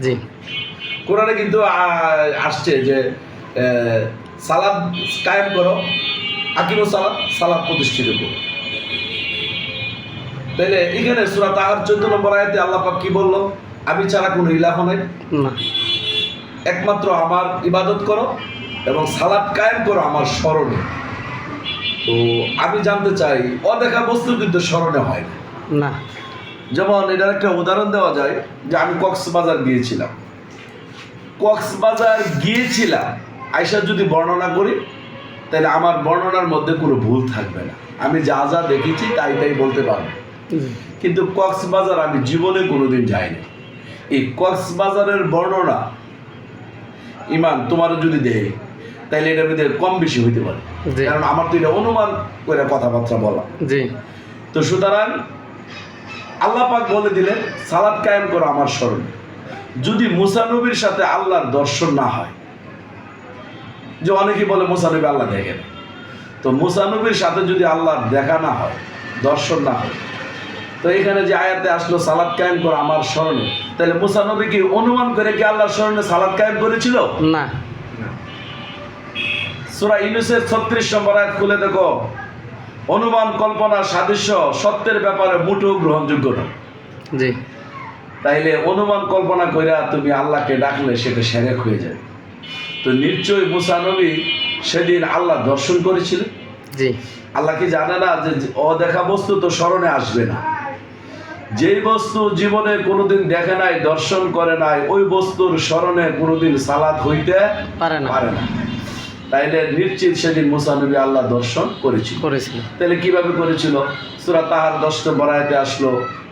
জি। কোরআনে কিন্তু আসছে যে সালাত কায়েম করো, আকিমুস সালাত, সালাত প্রতিষ্ঠিত করো। তাইলে এখানে সূরা তাহার 14 নম্বর আয়াতে আল্লাহ পাক কি বলল? আমি ছাড়া কোনো ইলাহ নাই, না। একমাত্র আমার ইবাদত করো এবং সালাত কায়েম করো আমার স্মরণে। তো আমি জানতে চাই, অদেখা বস্তু কিন্তু স্মরণে হয় না। না। যেমন এটার একটা উদাহরণ দেওয়া যায় যে আমি কক্সবাজার গিয়েছিলাম, আয়সা যদি বর্ণনা করি তাহলে আমার বর্ণনার মধ্যে কোনো ভুল থাকবে না, আমি যা যা দেখেছি তাই তাই বলতে পারবো। কিন্তু কক্সবাজার আমি জীবনে কোনোদিন যাইনি। এই কক্সবাজারের বর্ণনা ইমান তোমার যদি দেয় তাহলে এটার মধ্যে কম বেশি হইতে পারে, কারণ আমার তো এটা অনুমান করে কথাবার্তা বলা। তো সুতরাং আল্লাহ পাক বলে দিলেন সালাত কায়েম করো আমার স্মরণে। যদি মুসা নবীর সাথে আল্লাহর দর্শন না হয়, যে অনেকেই বলে মুসা নবী আল্লাহ দেখেন, তো মুসা নবীর সাথে যদি আল্লাহর দেখা না হয়, দর্শন না হয়, তো এখানে যে আয়াতে আসলো সালাত কায়েম করো আমার স্মরণে, তাহলে মুসা নবী কি অনুমান করে কি আল্লাহর স্মরণে সালাত কায়েম করেছিল? না। সূরা ইউনূসের 36 নম্বর আয়াত খুলে দেখো, অনুমান কল্পনা সাদৃশ্য সত্যের ব্যাপারে মোটেও গ্রহণযোগ্য নয়। জি। তাইলে অনুমান কল্পনা কইরা তুমি আল্লাহকে ডাকলে সেটা শিরক হয়ে যাবে। তো নিশ্চয়ই মুসা নবী সেদিন আল্লাহ দর্শন করেছিলেন। জি। আল্লাহ কি জানে না যে অদেখা বস্তু তো স্মরণে আসবে না? যেই বস্তু জীবনে কোনোদিন দেখে নাই, দর্শন করে নাই, ওই বস্তুর স্মরণে কোনোদিন সালাত হইতে পারে না। তাইলে নিশ্চিত সেদিন মুসা নবী আল্লাহ দর্শন করেছিল। তাহলে কিভাবে করেছিল? সূরা তাহার 10 নম্বর আয়াতে আসলো,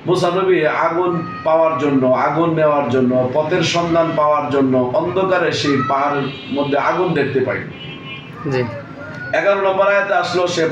মুসা নবী আগুন পাওয়ার জন্য, আগুন নেওয়ার জন্য, পথের সন্ধান পাওয়ার জন্য অন্ধকারে সেই পাহাড়ের মধ্যে আগুন দেখতে পাই। 11 নম্বর আয়াতে আসলো, সে